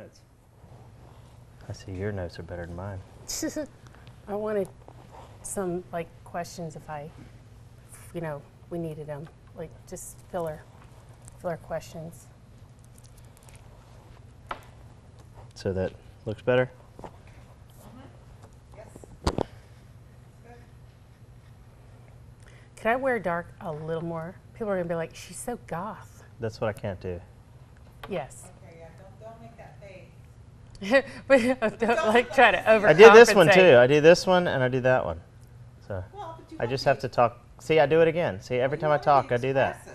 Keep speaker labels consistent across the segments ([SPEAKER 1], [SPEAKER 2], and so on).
[SPEAKER 1] notes. I see your notes are better than mine.
[SPEAKER 2] I wanted some like questions if we needed them, like just filler questions.
[SPEAKER 1] So that looks better?
[SPEAKER 3] Yes. Good.
[SPEAKER 2] Could I wear dark a little more? People are gonna be like, she's so goth.
[SPEAKER 1] That's what I can't do.
[SPEAKER 2] Yes.
[SPEAKER 3] Okay, yeah, don't make that face.
[SPEAKER 2] But don't like try to overcompensate.
[SPEAKER 1] I do this one too. I do this one and I do that one. So
[SPEAKER 3] Well, but you
[SPEAKER 1] I just have to talk. See, I do it again. See, every time I talk, I do that.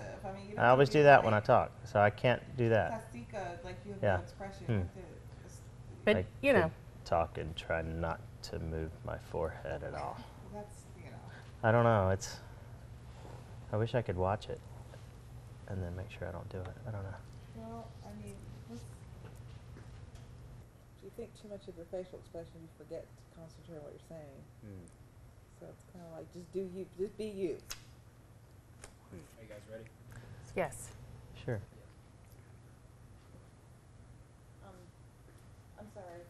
[SPEAKER 1] I always do that when I talk, so I can't do that.
[SPEAKER 3] Plastica, like you have
[SPEAKER 1] Yeah.
[SPEAKER 3] no expression. You have to
[SPEAKER 2] But
[SPEAKER 1] I
[SPEAKER 2] you know,
[SPEAKER 1] could talk and try not to move my forehead at all.
[SPEAKER 3] that's,
[SPEAKER 1] I don't know. It's. I wish I could watch it, and then make sure I don't do it. I don't know.
[SPEAKER 3] well, I mean, if you think too much of your facial expression, you forget to concentrate on what you're saying. So it's kind of like, just do you, just be you.
[SPEAKER 4] Are you guys ready?
[SPEAKER 2] yes.
[SPEAKER 1] Sure.
[SPEAKER 3] I'm sorry.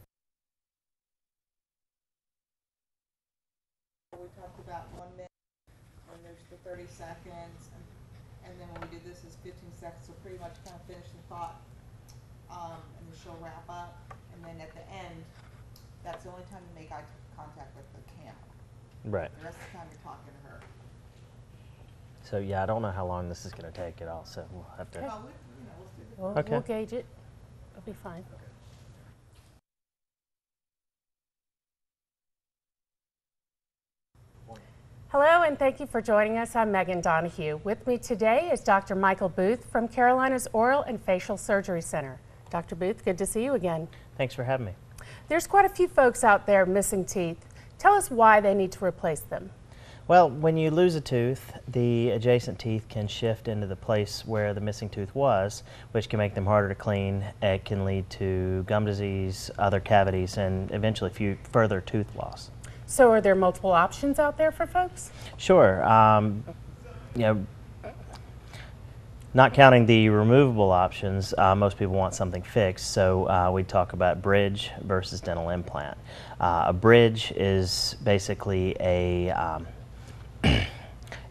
[SPEAKER 3] We talked about 1 minute, and there's the 30 seconds, and then when we do this is 15 seconds, so pretty much kind of finish the thought, and then she'll wrap up, and then at the end, that's the only time you make eye contact with the camera.
[SPEAKER 1] Right.
[SPEAKER 3] The rest of the time you're talking to her.
[SPEAKER 1] So yeah, I don't know how long this is going to take at all. So we'll have to.
[SPEAKER 3] Well, we'll see.
[SPEAKER 1] Okay.
[SPEAKER 2] We'll gauge it. It'll be fine. Hello, and thank you for joining us. I'm Megan Donahue. With me today is Dr. Michael Booth from Carolina's Oral and Facial Surgery Center. Dr. Booth, good to see you again.
[SPEAKER 1] Thanks for having me.
[SPEAKER 2] There's quite a few folks out there missing teeth. Tell us why they need to replace them.
[SPEAKER 1] Well, when you lose a tooth, the adjacent teeth can shift into the place where the missing tooth was, which can make them harder to clean. It can lead to gum disease, other cavities, and eventually further tooth loss.
[SPEAKER 2] So are there multiple options out there for folks?
[SPEAKER 1] Sure. You know, not counting the removable options, most people want something fixed, so we talk about bridge versus dental implant. A bridge is basically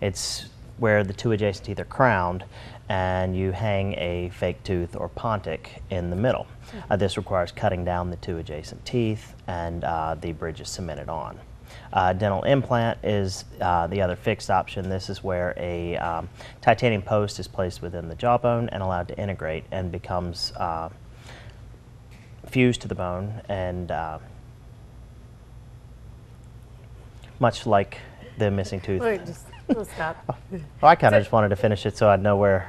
[SPEAKER 1] it's where the two adjacent teeth are crowned and you hang a fake tooth or Pontic in the middle. This requires cutting down the two adjacent teeth and the bridge is cemented on. Dental implant is the other fixed option. This is where a titanium post is placed within the jawbone and allowed to integrate and becomes fused to the bone, and much like the missing tooth.
[SPEAKER 2] Wait, we'll stop.
[SPEAKER 1] Oh, I kind of just wanted to finish it so I'd know where.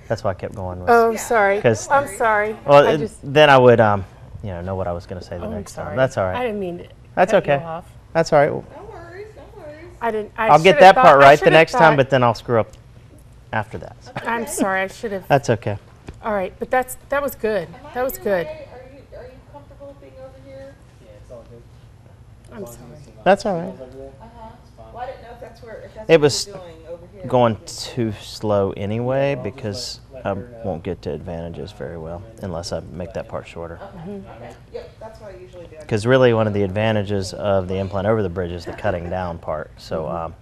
[SPEAKER 1] That's why I kept going with.
[SPEAKER 2] Oh, I'm sorry.
[SPEAKER 1] 'Cause-
[SPEAKER 2] I'm sorry.
[SPEAKER 1] Well, then I would know what I was going to say the
[SPEAKER 2] I'm
[SPEAKER 1] next
[SPEAKER 2] sorry.
[SPEAKER 1] time. That's all
[SPEAKER 2] I
[SPEAKER 1] right.
[SPEAKER 2] didn't mean to
[SPEAKER 1] That's
[SPEAKER 2] cut
[SPEAKER 1] okay.
[SPEAKER 2] you off.
[SPEAKER 1] That's all right.
[SPEAKER 3] No worries, no worries.
[SPEAKER 2] I didn't. I
[SPEAKER 1] I'll get
[SPEAKER 2] should've
[SPEAKER 1] that
[SPEAKER 2] thought-
[SPEAKER 1] part
[SPEAKER 2] I
[SPEAKER 1] right the
[SPEAKER 2] should've
[SPEAKER 1] next time,
[SPEAKER 2] thought-
[SPEAKER 1] but then I'll screw up after that. So.
[SPEAKER 2] I'm sorry. I should have.
[SPEAKER 1] That's okay.
[SPEAKER 2] All right, but that was good. That was good.
[SPEAKER 3] Are you comfortable being over here?
[SPEAKER 4] Yeah, it's all good.
[SPEAKER 2] I'm sorry.
[SPEAKER 1] That's all right.
[SPEAKER 4] Over there.
[SPEAKER 3] Well, I didn't know if that's
[SPEAKER 1] It
[SPEAKER 3] what
[SPEAKER 1] was
[SPEAKER 3] you're doing over here.
[SPEAKER 1] Going too slow anyway
[SPEAKER 4] I'll just
[SPEAKER 1] because
[SPEAKER 4] let
[SPEAKER 1] I
[SPEAKER 4] her,
[SPEAKER 1] won't get to advantages very well unless I make that part shorter.
[SPEAKER 3] Okay. Yep, that's what I usually do.
[SPEAKER 1] Because really one of the advantages of the implant over the bridge is the cutting down part. So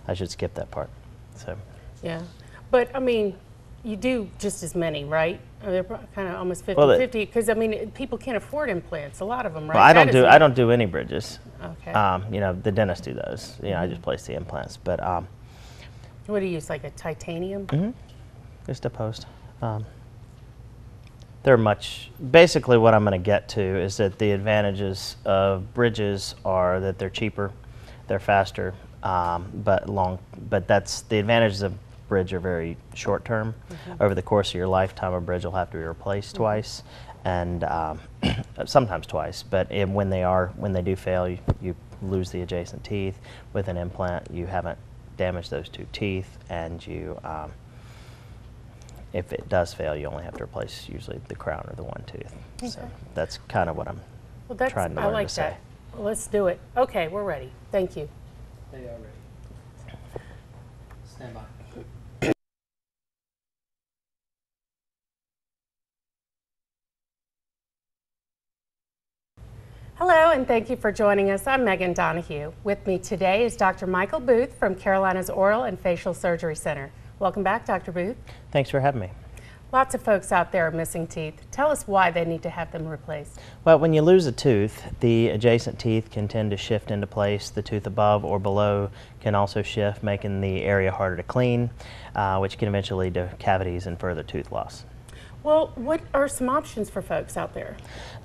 [SPEAKER 1] I should skip that part. So
[SPEAKER 2] Yeah, but I mean, you do just as many, right? They're kind of almost 50-50
[SPEAKER 1] Well,
[SPEAKER 2] because I mean, people can't afford implants. A lot of them, right?
[SPEAKER 1] well, I
[SPEAKER 2] That is-
[SPEAKER 1] don't do any bridges.
[SPEAKER 2] Okay.
[SPEAKER 1] The dentists do those. I just place the implants. But
[SPEAKER 2] What do you use, like a titanium?
[SPEAKER 1] just a post. They're basically what I'm going to get to is that the advantages of bridges are that they're cheaper, they're faster, but that's the advantages of bridge are very short term. Over the course of your lifetime, a bridge will have to be replaced twice, and sometimes twice. But when they do fail, you lose the adjacent teeth. With an implant, you haven't damaged those two teeth, and you. If it does fail, you only have to replace usually the crown or the one tooth. So that's kind of what I'm trying to
[SPEAKER 2] I
[SPEAKER 1] learn
[SPEAKER 2] like
[SPEAKER 1] to say.
[SPEAKER 2] that. Well, let's do it. Okay, we're ready. Thank you.
[SPEAKER 4] They are ready. Stand by.
[SPEAKER 2] Hello, and thank you for joining us. I'm Megan Donahue. With me today is Dr. Michael Booth from Carolina's Oral and Facial Surgery Center. Welcome back, Dr. Booth.
[SPEAKER 1] Thanks for having me.
[SPEAKER 2] Lots of folks out there are missing teeth. Tell us why they need to have them replaced.
[SPEAKER 1] Well, when you lose a tooth, the adjacent teeth can tend to shift into place. The tooth above or below can also shift, making the area harder to clean, which can eventually lead to cavities and further tooth loss.
[SPEAKER 2] Well, what are some options for folks out there?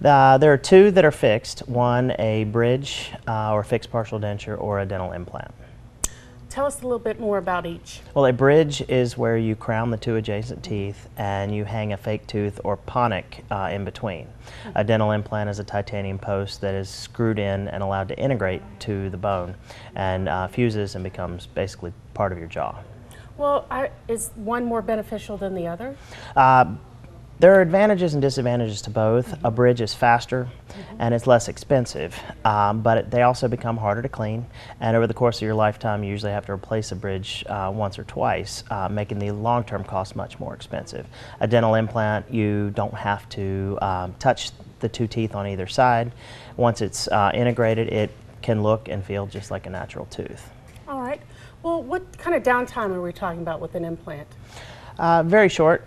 [SPEAKER 1] There are two that are fixed. One, a bridge or fixed partial denture, or a dental implant.
[SPEAKER 2] Tell us a little bit more about each.
[SPEAKER 1] Well, a bridge is where you crown the two adjacent teeth and you hang a fake tooth or ponic in between. A dental implant is a titanium post that is screwed in and allowed to integrate to the bone and fuses and becomes basically part of your jaw.
[SPEAKER 2] Well, is one more beneficial than the other?
[SPEAKER 1] There are advantages and disadvantages to both. A bridge is faster and it's less expensive, but they also become harder to clean. And over the course of your lifetime, you usually have to replace a bridge once or twice, making the long-term cost much more expensive. A dental implant, you don't have to touch the two teeth on either side. Once it's integrated, it can look and feel just like a natural tooth.
[SPEAKER 2] All right. Well, what kind of downtime are we talking about with an implant?
[SPEAKER 1] Very short.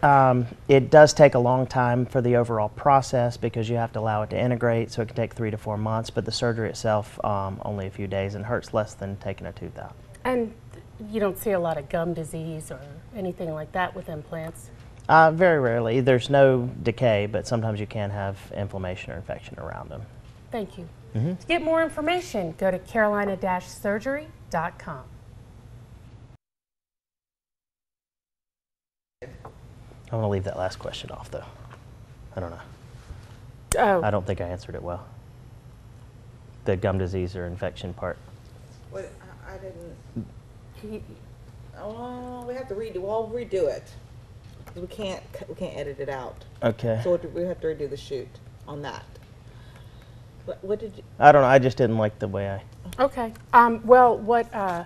[SPEAKER 1] It does take a long time for the overall process because you have to allow it to integrate, so it can take 3 to 4 months, but the surgery itself only a few days and hurts less than taking a tooth out.
[SPEAKER 2] And you don't see a lot of gum disease or anything like that with implants?
[SPEAKER 1] Very rarely. There's no decay, but sometimes you can have inflammation or infection around them.
[SPEAKER 2] Thank you. To get more information, go to carolina-surgery.com.
[SPEAKER 1] I'm going to leave that last question off, though. I don't know.
[SPEAKER 2] Oh,
[SPEAKER 1] I don't think I answered it well. The gum disease or infection part.
[SPEAKER 3] What, I didn't, oh, we have to redo, well, redo it. 'Cause we can't edit it out.
[SPEAKER 1] Okay.
[SPEAKER 3] So we have to redo the shoot on that. What did you,
[SPEAKER 1] I don't know. I just didn't like the way I...
[SPEAKER 2] okay. Well, what, I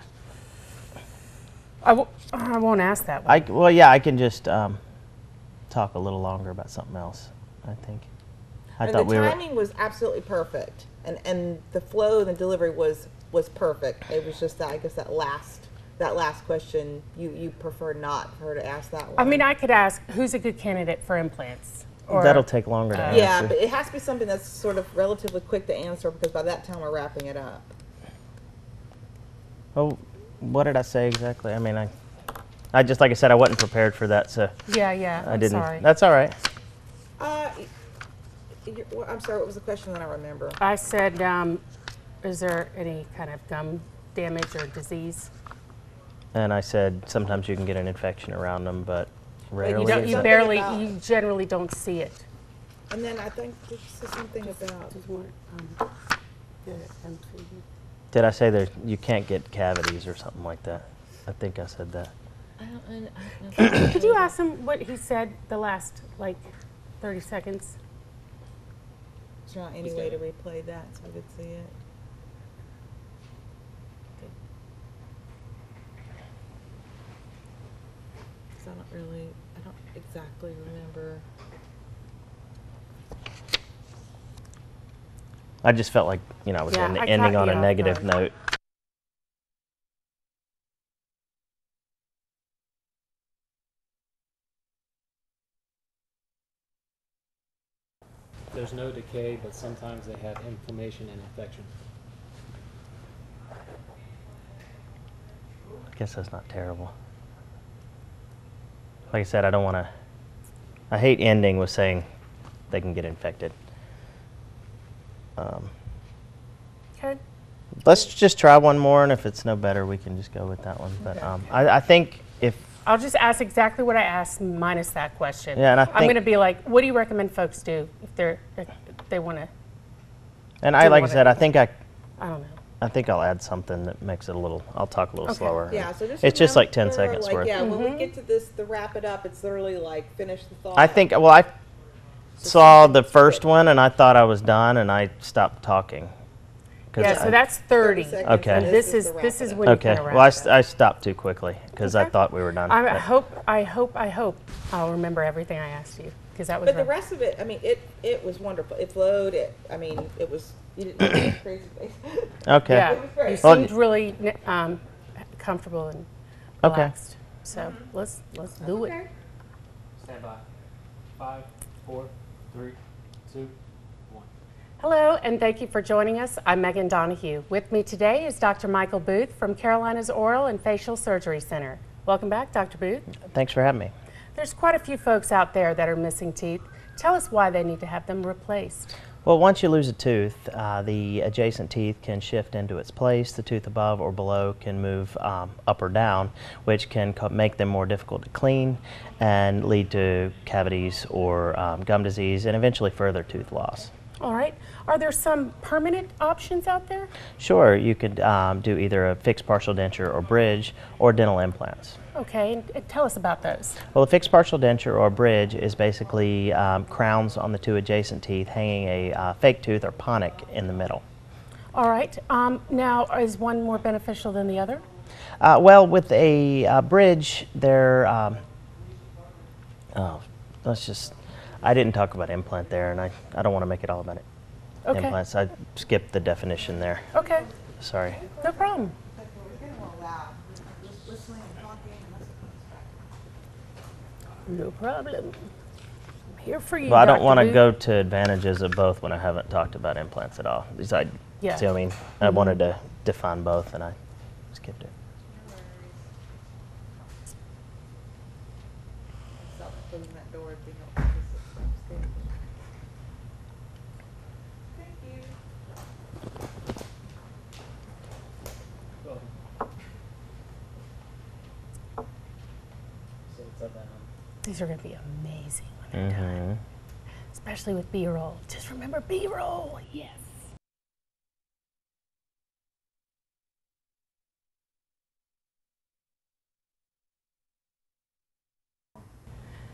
[SPEAKER 2] won't ask that one.
[SPEAKER 1] Well, yeah, I can just talk a little longer about something else, I think. I thought
[SPEAKER 3] the timing was absolutely perfect, and the flow and the delivery was perfect. It was just that, I guess, that last question, you prefer not for her to ask that one.
[SPEAKER 2] I mean, I could ask, who's a good candidate for implants? Or,
[SPEAKER 1] That'll take longer to answer.
[SPEAKER 3] yeah, but it has to be something that's sort of relatively quick to answer because by that time we're wrapping it up.
[SPEAKER 1] Well, what did I say exactly? I mean, I just, like I said, I wasn't prepared for that, so
[SPEAKER 2] yeah,
[SPEAKER 1] I
[SPEAKER 2] I'm
[SPEAKER 1] didn't.
[SPEAKER 2] sorry.
[SPEAKER 1] That's all right.
[SPEAKER 3] I'm sorry, what was the question that I remember?
[SPEAKER 2] I said, is there any kind of gum damage or disease?
[SPEAKER 1] And I said sometimes you can get an infection around them, but rarely.
[SPEAKER 3] you don't-
[SPEAKER 1] is
[SPEAKER 2] You
[SPEAKER 1] it?
[SPEAKER 2] barely,
[SPEAKER 3] about-
[SPEAKER 2] you generally don't see it.
[SPEAKER 3] And then I think this is something about,
[SPEAKER 1] Did I say there you can't get cavities or something like that? I think I said that.
[SPEAKER 2] Could you ask him what he said the last, like, 30 seconds?
[SPEAKER 3] is there not any way to replay that so we could see it? Because I don't exactly remember.
[SPEAKER 1] I just felt like, I was
[SPEAKER 2] Yeah, I
[SPEAKER 1] ending
[SPEAKER 2] caught
[SPEAKER 1] on
[SPEAKER 2] you
[SPEAKER 1] a
[SPEAKER 2] off
[SPEAKER 1] negative
[SPEAKER 2] guard.
[SPEAKER 1] note.
[SPEAKER 4] There's no decay, but sometimes they have inflammation and infection.
[SPEAKER 1] I guess that's not terrible. Like I said, I don't want to. I hate ending with saying they can get infected.
[SPEAKER 2] Okay.
[SPEAKER 1] Let's just try one more, and if it's no better, we can just go with that one. But I think if
[SPEAKER 2] I'll just ask exactly what I asked minus that question.
[SPEAKER 1] Yeah, and I
[SPEAKER 2] I'm
[SPEAKER 1] think-
[SPEAKER 2] going to be like, what do you recommend folks do if they want to,
[SPEAKER 1] and
[SPEAKER 2] Do
[SPEAKER 1] I like I
[SPEAKER 2] what
[SPEAKER 1] said,
[SPEAKER 2] it-
[SPEAKER 1] I think
[SPEAKER 2] I don't know.
[SPEAKER 1] I think I'll add something that makes it a little. I'll talk a little
[SPEAKER 2] Okay.
[SPEAKER 1] slower.
[SPEAKER 3] Yeah, so just
[SPEAKER 1] it's just like 10
[SPEAKER 3] remember,
[SPEAKER 1] seconds
[SPEAKER 3] like,
[SPEAKER 1] worth.
[SPEAKER 3] Yeah, when we get to this, the wrap it up, it's literally like finish the thought.
[SPEAKER 1] I think. Well, I saw the first one, and I thought I was done, and I stopped talking. 'Cause
[SPEAKER 2] Yeah, so
[SPEAKER 1] I-
[SPEAKER 2] that's 30.
[SPEAKER 3] seconds,
[SPEAKER 1] Okay.
[SPEAKER 3] and
[SPEAKER 2] And this
[SPEAKER 3] the
[SPEAKER 2] is
[SPEAKER 3] wrap
[SPEAKER 2] this
[SPEAKER 3] it
[SPEAKER 2] is
[SPEAKER 3] up.
[SPEAKER 2] when you
[SPEAKER 1] Okay.
[SPEAKER 2] kind of wrap
[SPEAKER 1] Well,
[SPEAKER 2] it up.
[SPEAKER 1] I stopped too quickly because I
[SPEAKER 2] Okay.
[SPEAKER 1] thought we were done.
[SPEAKER 2] I
[SPEAKER 1] but-
[SPEAKER 2] hope I'll remember everything I asked you. Because that was
[SPEAKER 3] But the
[SPEAKER 2] rough.
[SPEAKER 3] rest of it, I mean, it was wonderful. It flowed. I mean, it was, you didn't have any crazy face.
[SPEAKER 1] Okay.
[SPEAKER 2] Yeah,
[SPEAKER 3] It was great.
[SPEAKER 2] you
[SPEAKER 1] Well,
[SPEAKER 2] seemed really comfortable and
[SPEAKER 1] Okay.
[SPEAKER 2] relaxed. So let's do it.
[SPEAKER 3] Okay.
[SPEAKER 4] Stand by. 5, 4, 3, 2, 1.
[SPEAKER 2] Hello, and thank you for joining us. I'm Megan Donahue. With me today is Dr. Michael Booth from Carolina's Oral and Facial Surgery Center. Welcome back, Dr. Booth.
[SPEAKER 1] Thanks for having me.
[SPEAKER 2] There's quite a few folks out there that are missing teeth. Tell us why they need to have them replaced.
[SPEAKER 1] Well, once you lose a tooth, the adjacent teeth can shift into its place. The tooth above or below can move up or down, which can make them more difficult to clean and lead to cavities or gum disease and eventually further tooth loss.
[SPEAKER 2] All right. Are there some permanent options out there?
[SPEAKER 1] Sure, you could do either a fixed partial denture or bridge or dental implants.
[SPEAKER 2] Okay, and tell us about those.
[SPEAKER 1] Well, a fixed partial denture or bridge is basically crowns on the two adjacent teeth hanging a fake tooth or ponic in the middle.
[SPEAKER 2] All right. Now, is one more beneficial than the other?
[SPEAKER 1] Well, with a bridge, they're, I didn't talk about implant there, and I don't want to make it all about it.
[SPEAKER 2] Okay.
[SPEAKER 1] Implants. I skipped the definition there.
[SPEAKER 2] Okay,
[SPEAKER 1] Sorry.
[SPEAKER 2] no problem.
[SPEAKER 3] It's getting a little loud. Listening and talking and
[SPEAKER 2] No problem. I'm here for you.
[SPEAKER 1] Well, I don't
[SPEAKER 2] Dr.
[SPEAKER 1] want to
[SPEAKER 2] Booth.
[SPEAKER 1] go to advantages of both when I haven't talked about implants at all. Because
[SPEAKER 2] Yeah.
[SPEAKER 1] see what I mean? I wanted to define both, and I skipped it.
[SPEAKER 3] stop closing that door if you don't. Thank you.
[SPEAKER 4] Go ahead. So it's up and
[SPEAKER 2] These are going to be amazing when they're done,
[SPEAKER 1] Mhm.
[SPEAKER 2] especially with B-roll. Just remember B-roll. Yes.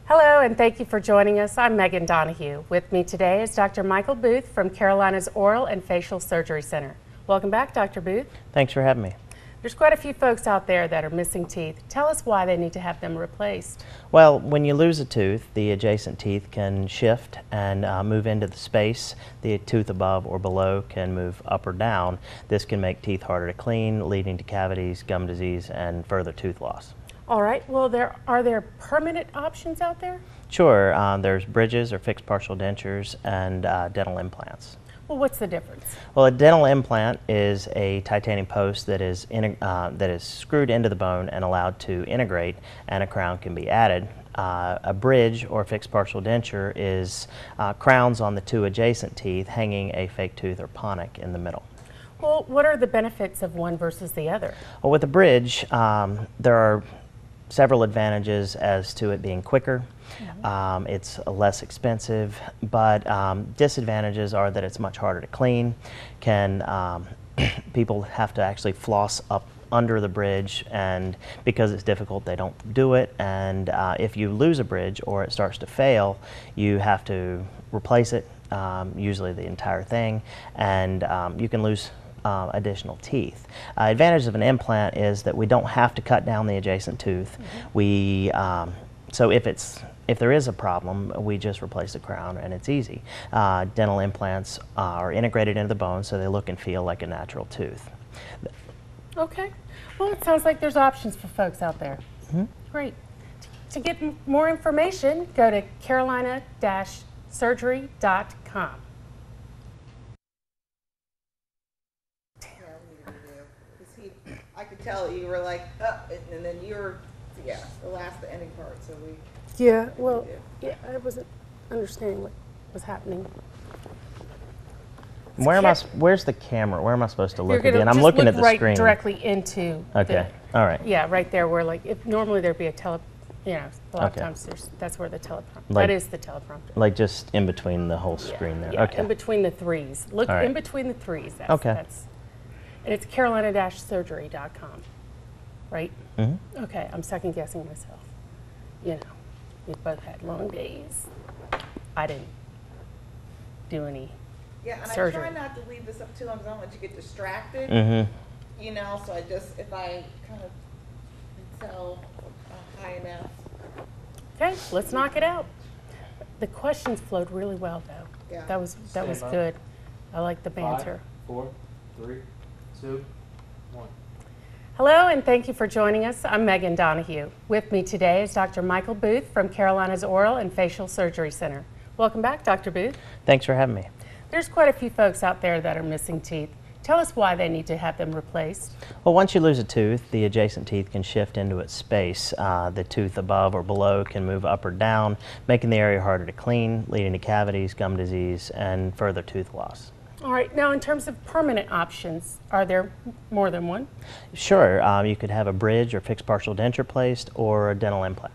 [SPEAKER 2] Hello, and thank you for joining us. I'm Megan Donahue. With me today is Dr. Michael Booth from Carolina's Oral and Facial Surgery Center. Welcome back, Dr. Booth.
[SPEAKER 1] Thanks for having me.
[SPEAKER 2] There's quite a few folks out there that are missing teeth. Tell us why they need to have them replaced.
[SPEAKER 1] Well, when you lose a tooth, the adjacent teeth can shift and move into the space. The tooth above or below can move up or down. This can make teeth harder to clean, leading to cavities, gum disease, and further tooth loss.
[SPEAKER 2] All right, well, are there permanent options out there?
[SPEAKER 1] Sure, there's bridges or fixed partial dentures and dental implants.
[SPEAKER 2] Well, what's the difference?
[SPEAKER 1] Well, a dental implant is a titanium post that is screwed into the bone and allowed to integrate, and a crown can be added. A bridge or fixed partial denture is crowns on the two adjacent teeth hanging a fake tooth or ponic in the middle.
[SPEAKER 2] Well, what are the benefits of one versus the other?
[SPEAKER 1] Well, with a bridge, there are several advantages as to it being quicker. It's less expensive, but disadvantages are that it's much harder to clean. People have to actually floss up under the bridge, and because it's difficult, they don't do it. And if you lose a bridge or it starts to fail, you have to replace it, usually the entire thing, and you can lose additional teeth. Advantage of an implant is that we don't have to cut down the adjacent tooth. So if there is a problem, we just replace the crown and it's easy. Dental implants are integrated into the bone, so they look and feel like a natural tooth.
[SPEAKER 2] Okay. Well, it sounds like there's options for folks out there. Great. To get more information, go to carolina-surgery.com.
[SPEAKER 3] I could tell you were like, and then you're, the the ending part, so we.
[SPEAKER 2] Yeah, well, yeah, I wasn't understanding what was happening.
[SPEAKER 1] Where's the camera? Where am I supposed to look
[SPEAKER 2] You're gonna
[SPEAKER 1] again? I'm
[SPEAKER 2] just
[SPEAKER 1] looking
[SPEAKER 2] look
[SPEAKER 1] at the
[SPEAKER 2] right
[SPEAKER 1] screen.
[SPEAKER 2] directly into.
[SPEAKER 1] Okay. All right.
[SPEAKER 2] Yeah, right there where if normally there'd be a a lot of
[SPEAKER 1] Okay.
[SPEAKER 2] times that's where the teleprompter.
[SPEAKER 1] Like-
[SPEAKER 2] That is the teleprompter.
[SPEAKER 1] Like just in between the whole screen there.
[SPEAKER 2] Yeah,
[SPEAKER 1] Okay.
[SPEAKER 2] in between the threes. Look
[SPEAKER 1] All right.
[SPEAKER 2] in between the threes.
[SPEAKER 1] Okay.
[SPEAKER 2] And it's carolina-surgery.com, right?
[SPEAKER 1] Mm-hmm.
[SPEAKER 2] Okay, I'm second guessing myself. You know, we both had long days. I didn't do any.
[SPEAKER 3] Yeah, and
[SPEAKER 2] Surgery.
[SPEAKER 3] I try not to leave this up too long because I don't want you to get distracted.
[SPEAKER 1] Mm-hmm.
[SPEAKER 3] You know, so if I kind of tell high enough.
[SPEAKER 2] Okay, let's knock it out. The questions flowed really well, though.
[SPEAKER 3] Yeah.
[SPEAKER 2] That was
[SPEAKER 4] Stand by.
[SPEAKER 2] good. I like the banter.
[SPEAKER 4] 5, 4, 3, 2, 1.
[SPEAKER 2] Hello, and thank you for joining us. I'm Megan Donahue. With me today is Dr. Michael Booth from Carolina's Oral and Facial Surgery Center. Welcome back, Dr. Booth.
[SPEAKER 1] Thanks for having me.
[SPEAKER 2] There's quite a few folks out there that are missing teeth. Tell us why they need to have them replaced.
[SPEAKER 1] Well, once you lose a tooth, the adjacent teeth can shift into its space. The tooth above or below can move up or down, making the area harder to clean, leading to cavities, gum disease, and further tooth loss.
[SPEAKER 2] All right, now in terms of permanent options, are there more than one?
[SPEAKER 1] Sure, you could have a bridge or fixed partial denture placed or a dental implant.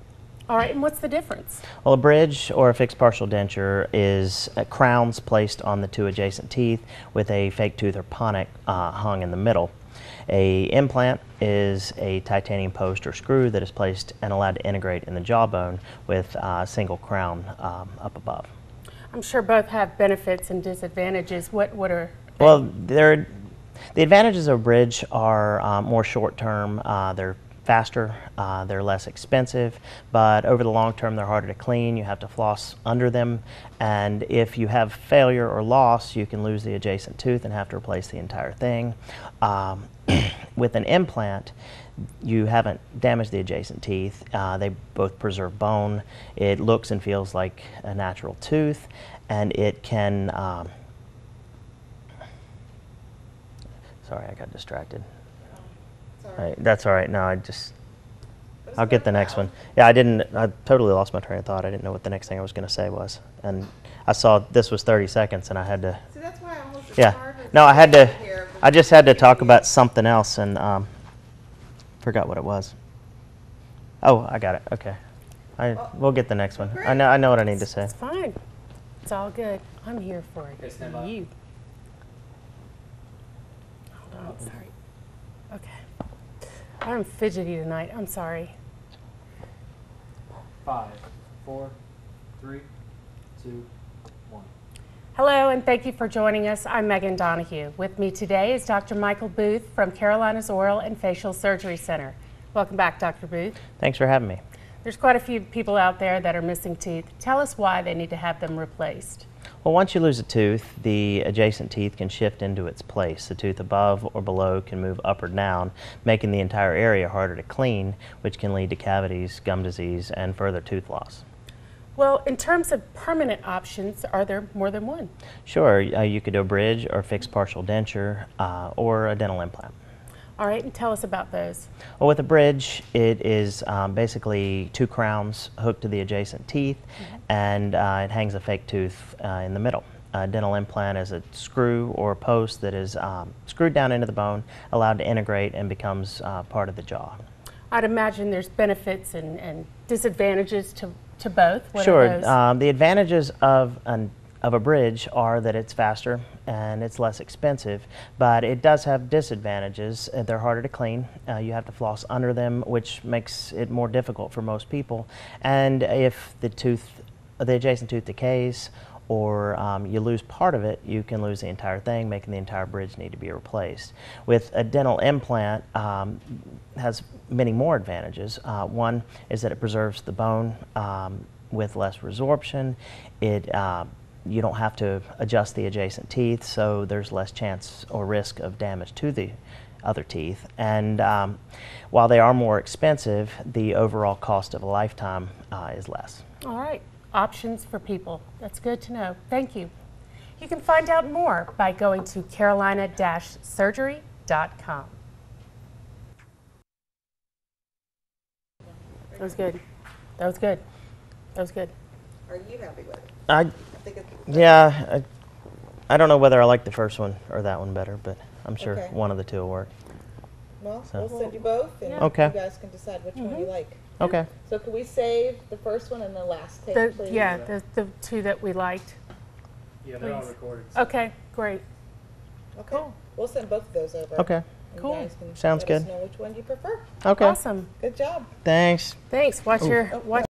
[SPEAKER 2] All right, and what's the difference?
[SPEAKER 1] Well, a bridge or a fixed partial denture is crowns placed on the two adjacent teeth with a fake tooth or ponic hung in the middle. A implant is a titanium post or screw that is placed and allowed to integrate in the jawbone with a single crown up above.
[SPEAKER 2] I'm sure both have benefits and disadvantages. What are they?
[SPEAKER 1] Well, the advantages of a bridge are more short-term. They're faster, they're less expensive, but over the long term they're harder to clean. You have to floss under them, and if you have failure or loss, you can lose the adjacent tooth and have to replace the entire thing. With an implant, you haven't damaged the adjacent teeth. They both preserve bone. It looks and feels like a natural tooth, and it can sorry, I got distracted.
[SPEAKER 3] Sorry.
[SPEAKER 1] That's all right. No, I'll get the next one. Yeah, I totally lost my train of thought. I didn't know what the next thing I was going to say was. And I saw this was 30 seconds and I had to,
[SPEAKER 3] See, that's why I almost
[SPEAKER 1] yeah.
[SPEAKER 3] started
[SPEAKER 1] No,
[SPEAKER 3] here
[SPEAKER 1] I just had to talk
[SPEAKER 3] before
[SPEAKER 1] about something else and forgot what it was. Oh, I got it. Okay. We'll get the next one.
[SPEAKER 3] Great.
[SPEAKER 1] I know what I need to say.
[SPEAKER 2] It's fine. It's all good. I'm here for it.
[SPEAKER 4] Okay, stand by.
[SPEAKER 2] You. Hold on. Sorry. Okay. I'm fidgety tonight. I'm sorry.
[SPEAKER 4] 5, 4, 3, 2, 1.
[SPEAKER 2] Hello, and thank you for joining us. I'm Megan Donahue. With me today is Dr. Michael Booth from Carolina's Oral and Facial Surgery Center. Welcome back, Dr. Booth.
[SPEAKER 1] Thanks for having me.
[SPEAKER 2] There's quite a few people out there that are missing teeth. Tell us why they need to have them replaced.
[SPEAKER 1] Well, once you lose a tooth, the adjacent teeth can shift into its place. The tooth above or below can move up or down, making the entire area harder to clean, which can lead to cavities, gum disease, and further tooth loss.
[SPEAKER 2] Well, in terms of permanent options, are there more than one?
[SPEAKER 1] Sure, you could do a bridge or fixed partial denture or a dental implant.
[SPEAKER 2] All right, and tell us about those.
[SPEAKER 1] Well, with a bridge, it is basically two crowns hooked to the adjacent teeth, and it hangs a fake tooth in the middle. A dental implant is a screw or post that is screwed down into the bone, allowed to integrate, and becomes part of the jaw.
[SPEAKER 2] I'd imagine there's benefits and disadvantages to both. What
[SPEAKER 1] Sure.
[SPEAKER 2] are those?
[SPEAKER 1] The advantages of a bridge are that it's faster and it's less expensive, but it does have disadvantages. They're harder to clean. You have to floss under them, which makes it more difficult for most people. And if the adjacent tooth decays or you lose part of it, you can lose the entire thing, making the entire bridge need to be replaced. With a dental implant, has many more advantages. One is that it preserves the bone with less resorption. You don't have to adjust the adjacent teeth, so there's less chance or risk of damage to the other teeth. And while they are more expensive, the overall cost of a lifetime is less.
[SPEAKER 2] All right, options for people. That's good to know. Thank you. You can find out more by going to carolina-surgery.com. That was good. That was good. That was good.
[SPEAKER 3] Are you happy with it?
[SPEAKER 1] I
[SPEAKER 3] Think it's
[SPEAKER 1] Yeah, I don't know whether I like the first one or that one better, but I'm sure
[SPEAKER 3] Okay.
[SPEAKER 1] one of the two will work.
[SPEAKER 3] Well,
[SPEAKER 1] So-
[SPEAKER 3] we'll send you both, and
[SPEAKER 2] Yeah.
[SPEAKER 1] Okay.
[SPEAKER 3] you guys can decide which one you like.
[SPEAKER 1] Okay.
[SPEAKER 3] So can we save the first one and the last tape,
[SPEAKER 2] The,
[SPEAKER 3] please?
[SPEAKER 2] yeah, the two that we liked.
[SPEAKER 4] Yeah, they're all
[SPEAKER 2] Please.
[SPEAKER 4] recorded. so-
[SPEAKER 2] Okay, great.
[SPEAKER 3] Okay.
[SPEAKER 2] Cool.
[SPEAKER 3] We'll send both of those over.
[SPEAKER 1] Okay.
[SPEAKER 3] And
[SPEAKER 2] Cool.
[SPEAKER 3] You guys can
[SPEAKER 1] Sounds
[SPEAKER 3] let us
[SPEAKER 1] good.
[SPEAKER 3] know which one you prefer.
[SPEAKER 1] Okay.
[SPEAKER 2] Awesome.
[SPEAKER 3] Good job.
[SPEAKER 1] Thanks.
[SPEAKER 2] Thanks. Watch your watch